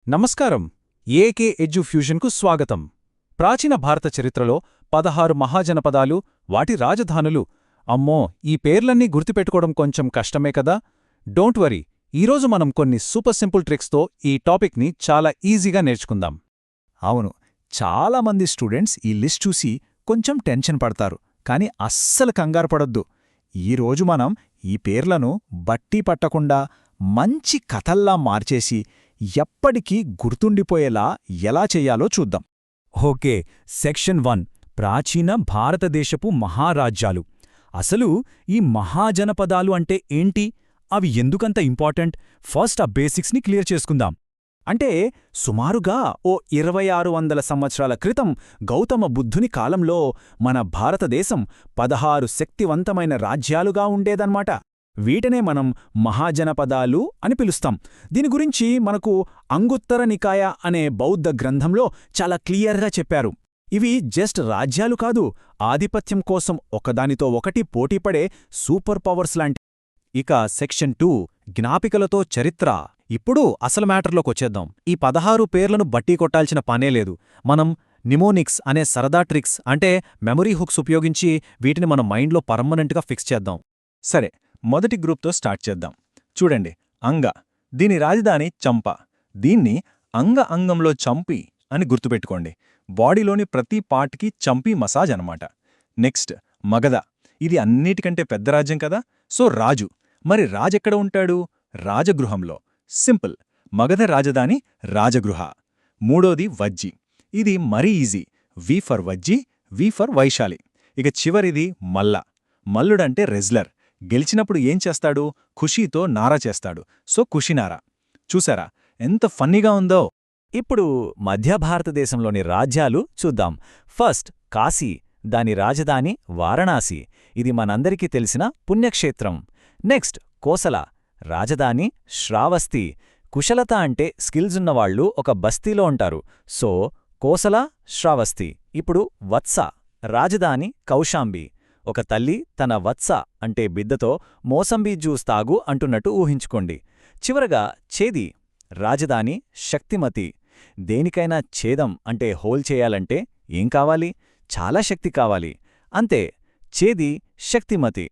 నమస్కారం. ఏకే ఎడ్యుఫ్యూజన్కు స్వాగతం. ప్రాచీన భారత చరిత్రలో 16 మహాజనపదాలు, వాటి రాజధానులు. అమ్మో, ఈ పేర్లన్నీ గుర్తుపెట్టుకోవడం కొంచెం కష్టమే కదా. డోంట్ వరీ, ఈరోజు మనం కొన్ని సూపర్ సింపుల్ ట్రిక్స్తో ఈ టాపిక్ని చాలా ఈజీగా నేర్చుకుందాం. అవును, చాలామంది స్టూడెంట్స్ ఈ లిస్ట్ చూసి కొంచెం టెన్షన్ పడతారు, కానీ అస్సలు కంగారు పడొద్దు. ఈరోజు మనం ఈ పేర్లను బట్టి పట్టకుండా మంచి కథల్లా మార్చేసి ఎప్పటికీ గుర్తుండిపోయేలా ఎలా చెయ్యాలో చూద్దాం. ఓకే, సెక్షన్ 1 ప్రాచీన భారతదేశపు మహారాజ్యాలు. అసలు ఈ మహాజనపదాలు అంటే ఏంటి? అవి ఎందుకంత ఇంపార్టెంట్? ఫస్ట్ ఆ బేసిక్స్ని క్లియర్ చేసుకుందాం. అంటే సుమారుగా ఓ 2600 సంవత్సరాల క్రితం గౌతమ బుద్ధుని కాలంలో మన భారతదేశం 16 శక్తివంతమైన రాజ్యాలుగా ఉండేదన్నమాట. వీటనే మనం మహాజనపదాలు అని పిలుస్తాం. దీని గురించి మనకు అంగుత్తర నికాయ అనే బౌద్ధ గ్రంథంలో చాలా క్లియర్గా చెప్పారు. ఇవి జస్ట్ రాజ్యాలు కాదు, ఆధిపత్యం కోసం ఒకదానితో ఒకటి పోటీపడే సూపర్ పవర్స్ లాంటి. ఇక సెక్షన్ 2 జ్ఞాపికలతో చరిత్ర. ఇప్పుడు అసలు మ్యాటర్లోకొచ్చేద్దాం. ఈ 16 పేర్లను బట్టి కొట్టాల్సిన పనేలేదు. మనం నిమోనిక్స్ అనే సరదా ట్రిక్స్, అంటే మెమరీ హుక్స్ ఉపయోగించి వీటిని మన మైండ్లో పర్మనెంట్గా ఫిక్స్ చేద్దాం. సరే, మొదటి గ్రూప్తో స్టార్ట్ చేద్దాం. చూడండి, అంగ. దీని రాజధాని చంప. దీన్ని అంగంలో చంపి అని గుర్తుపెట్టుకోండి. బాడీలోని ప్రతి పార్ట్కి చంపి మసాజ్ అనమాట. నెక్స్ట్ మగధ. ఇది అన్నిటికంటే పెద్ద రాజ్యం కదా, సో రాజు. మరి రాజెక్కడ ఉంటాడు? రాజగృహంలో. సింపుల్, మగధ రాజధాని రాజగృహ. మూడోది వజ్జి. ఇది మరీ easy. V for Vajji, V for Vaishali. ఇక చివరిది మల్ల. మల్లుడంటే రెజ్లర్. గెలిచినప్పుడు ఏం చేస్తాడు? ఖుషీతో నారా చేస్తాడు, సో ఖుషీనారా. చూసారా ఎంత ఫన్నీగా ఉందో? ఇప్పుడు మధ్య భారతదేశంలోని రాజ్యాలు చూద్దాం. ఫస్ట్ కాశీ, దాని రాజధాని వారణాసి. ఇది మనందరికీ తెలిసిన పుణ్యక్షేత్రం. నెక్స్ట్ కోసల, రాజధాని శ్రావస్తి. కుశలత అంటే స్కిల్స్ ఉన్నవాళ్లు ఒక బస్తీలో ఉంటారు, సో కోసల శ్రావస్తి. ఇప్పుడు వత్స, రాజధాని కౌశాంబి. ఒక తల్లి తన వత్స అంటే బిద్దతో మోసంబీ జ్యూస్ తాగు అంటున్నట్టు ఊహించుకోండి. చివరగా ఛేది, రాజధాని శక్తిమతి. దేనికైనా ఛేదం అంటే హోల్ చేయాలంటే ఏం కావాలి? చాలా శక్తి కావాలి. అంతే, ఛేది శక్తిమతి.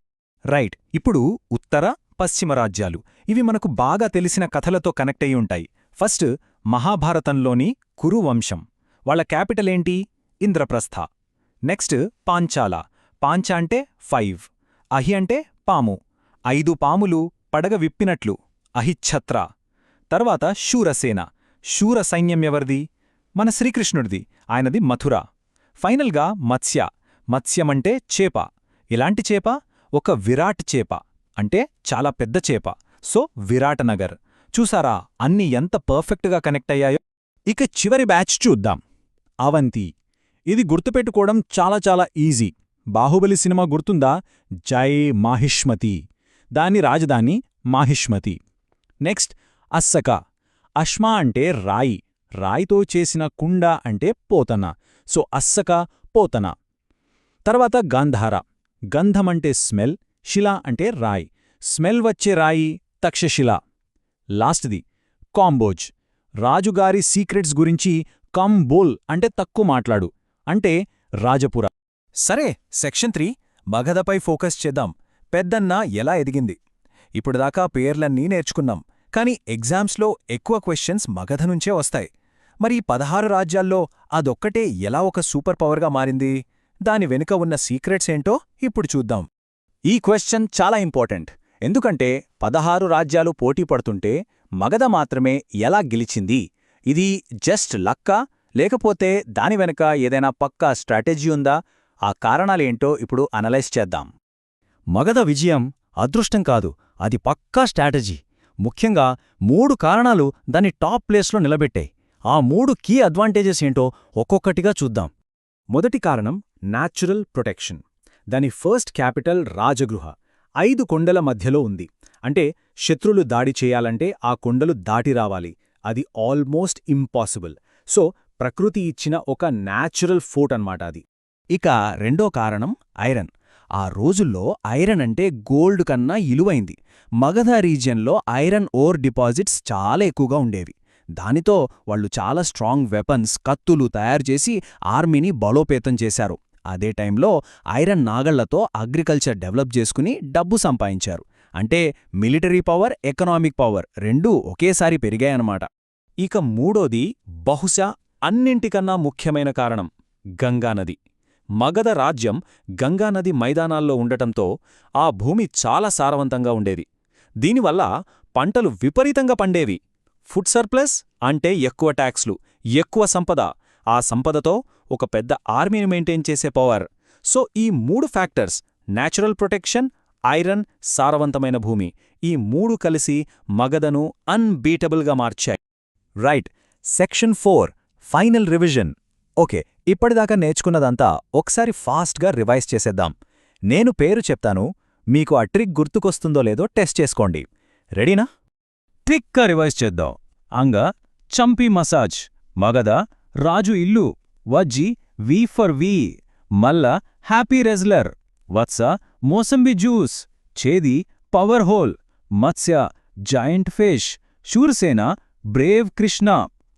రైట్. ఇప్పుడు ఉత్తర, పశ్చిమ రాజ్యాలు. ఇవి మనకు బాగా తెలిసిన కథలతో కనెక్ట్ అయి ఉంటాయి. ఫస్ట్ మహాభారతంలోని కురు వంశం. వాళ్ళ క్యాపిటల్ ఏంటి? ఇంద్రప్రస్థ. నెక్స్ట్ పాంచాల. పాంచ అంటే 5. అహి అంటే పాము. 5 పాములు పడగ విప్పినట్లు, అహిఛత్ర. తర్వాత శూరసేన. శూర సైన్యం ఎవరిది? మన శ్రీకృష్ణుడిది. ఆయనది మథుర. ఫైనల్గా మత్స్య. మత్స్యమంటే చేప. ఎలాంటి చేప? ఒక విరాట్ చేప, అంటే చాలా పెద్ద చేప, సో విరాటనగర్. చూసారా అన్నీ ఎంత పర్ఫెక్ట్గా కనెక్ట్ అయ్యాయో? ఇక చివరి బ్యాచ్ చూద్దాం. అవంతి. ఇది గుర్తుపెట్టుకోవడం చాలా ఈజీ. బాహుబలి సినిమా గుర్తుందా? జై మాహిష్మతి. దాని రాజధాని మాహిష్మతి. నెక్స్ట్ అస్సక. అశ్మా అంటే రాయి. రాయితో చేసిన కుండ అంటే పోతన, సో అస్సక పోతన. తర్వాత గాంధార. గంధమంటే స్మెల్, శిల అంటే రాయి. స్మెల్ వచ్చే రాయి తక్షశిల. లాస్ట్ది కాంబోజ్. రాజుగారి సీక్రెట్స్ గురించి కంబోల్ అంటే తక్కువ మాట్లాడు, అంటే రాజపుర. సరే, సెక్షన్ 3 మగధపై ఫోకస్ చేద్దాం. పెద్దన్న ఎలా ఎదిగింది? ఇప్పుడుదాకా పేర్లన్నీ నేర్చుకున్నాం, కానీ ఎగ్జామ్స్లో ఎక్కువ క్వశ్చన్స్ మగధ నుంచే వస్తాయి. మరి 16 రాజ్యాల్లో అదొక్కటే ఎలా ఒక సూపర్ పవర్గా మారింది? దాని వెనుక ఉన్న సీక్రెట్స్ ఏంటో ఇప్పుడు చూద్దాం. ఈ క్వశ్చన్ చాలా ఇంపార్టెంట్, ఎందుకంటే 16 రాజ్యాలు పోటీ పడుతుంటే మగధ మాత్రమే ఎలా గెలిచింది? ఇది జస్ట్ లక్కా, లేకపోతే దాని వెనుక ఏదైనా పక్కా స్ట్రాటజీ ఉందా? ఆ కారణాలేంటో ఇప్పుడు అనలైజ్ చేద్దాం. మగధ విజయం అదృష్టం కాదు, అది పక్కా స్ట్రాటజీ. ముఖ్యంగా 3 కారణాలు దాన్ని టాప్ ప్లేస్లో నిలబెట్టాయి. ఆ 3 కీ అడ్వాంటేజెస్ ఏంటో ఒక్కొక్కటిగా చూద్దాం. మొదటి కారణం న్యాచురల్ ప్రొటెక్షన్. దాని ఫస్ట్ క్యాపిటల్ రాజగృహ 5 కొండల మధ్యలో ఉంది. అంటే శత్రులు దాడి చేయాలంటే ఆ కొండలు దాటి రావాలి. అది ఆల్మోస్ట్ ఇంపాసిబుల్. సో ప్రకృతి ఇచ్చిన ఒక న్యాచురల్ ఫోర్ట్ అన్నమాట అది. ఇక రెండో కారణం ఐరన్. ఆ రోజుల్లో ఐరన్ అంటే గోల్డ్ కన్నా ఇలువైంది. మగధ రీజియన్లో ఐరన్ ఓర్ డిపాజిట్స్ చాలా ఎక్కువగా ఉండేవి. దానితో వాళ్ళు చాలా స్ట్రాంగ్ వెపన్స్, కత్తులు తయారు చేసి ఆర్మీని బలోపేతం చేశారు. అదే టైంలో ఐరన్ నాగళ్లతో అగ్రికల్చర్ డెవలప్ చేసుకుని డబ్బు సంపాదించారు. అంటే మిలిటరీ పవర్, ఎకనామిక్ పవర్ రెండూ ఒకేసారి పెరిగాయన్నమాట. ఇక మూడోది బహుశా అన్నింటికన్నా ముఖ్యమైన కారణం గంగానది. మగధ రాజ్యం గంగానది మైదానాల్లో ఉండటంతో ఆ భూమి చాలా సారవంతంగా ఉండేది. దీనివల్ల పంటలు విపరీతంగా పండేవి. ఫుడ్ సర్ప్లస్ అంటే ఎక్కువ ట్యాక్స్లు, ఎక్కువ సంపద. ఆ సంపదతో ఒక పెద్ద ఆర్మీని మెయింటైన్ చేసే పవర్. సో ఈ 3 ఫ్యాక్టర్స్ న్యాచురల్ ప్రొటెక్షన్, ఐరన్, సారవంతమైన భూమి ఈ 3 కలిసి మగధను అన్బీటబుల్గా మార్చాయి. Right. Section 4 final revision. Okay, ఇప్పటిదాకా నేర్చుకున్నదంతా ఒకసారి ఫాస్ట్గా రివైజ్ చేసేద్దాం. నేను పేరు చెప్తాను, మీకు ఆ ట్రిక్ గుర్తుకొస్తుందో లేదో టెస్ట్ చేసుకోండి. రెడీనా? ట్రిక్గా రివైజ్ చేద్దాం. అంగ చంపి మసాజ్, మగధ రాజు ఇల్లు, వజ్జి వి ఫర్ వి, మల్ల happy wrestler, Vatsa mosambi juice, Chedi power hole, Matsya joint fish, Shurasena brave Krishna,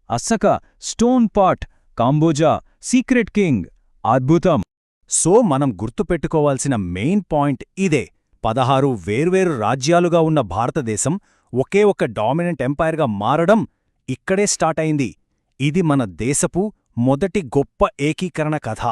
Assaka stone pot, Kamboja secret king. అద్భుతం! సో మనం గుర్తుపెట్టుకోవాల్సిన మెయిన్ పాయింట్ ఇదే. 16 వేర్వేరు రాజ్యాలుగా ఉన్న భారతదేశం ఒకే ఒక డామినెంట్ ఎంపైర్గా మారడం ఇక్కడే స్టార్ట్ అయింది. ఇది మన దేశపు మొదటి గొప్ప ఏకీకరణ కథ.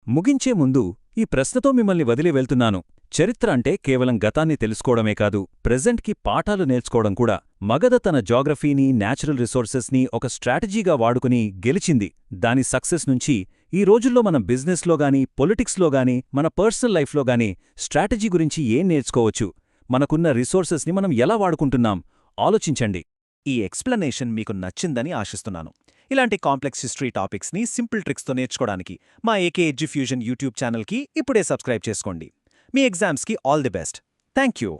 ముగించే ముందు ఈ ప్రశ్నతో మిమ్మల్ని వదిలి వెళ్తున్నాను. చరిత్ర అంటే కేవలం గతాన్ని తెలుసుకోవడమే కాదు, ప్రెజెంట్కి పాఠాలు నేర్చుకోవడం కూడా. మగధ తన జాగ్రఫీని, న్యాచురల్ రిసోర్సెస్ని ఒక స్ట్రాటజీగా వాడుకుని గెలిచింది. దాని సక్సెస్ నుంచి ఈ రోజుల్లో మనం బిజినెస్లో గానీ, పొలిటిక్స్లో గానీ, మన పర్సనల్ లైఫ్లో గానీ స్ట్రాటజీ గురించి ఏం నేర్చుకోవచ్చు, మనకున్న రిసోర్సెస్ని మనం ఎలా వాడుకుంటున్నాం ఆలోచించండి. ఈ ఎక్స్ప్లెనేషన్ మీకు నచ్చిందని ఆశిస్తున్నాను. ఇలాంటి కాంప్లెక్స్ హిస్టరీ టాపిక్స్ని సింపుల్ ట్రిక్స్తో నేర్చుకోవడానికి మా ఏకే ఎడ్యుఫ్యూజన్ యూట్యూబ్ ఛానల్కి ఇప్పుడే సబ్స్క్రైబ్ చేసుకోండి. మీ ఎగ్జామ్స్కి all the best. Thank you.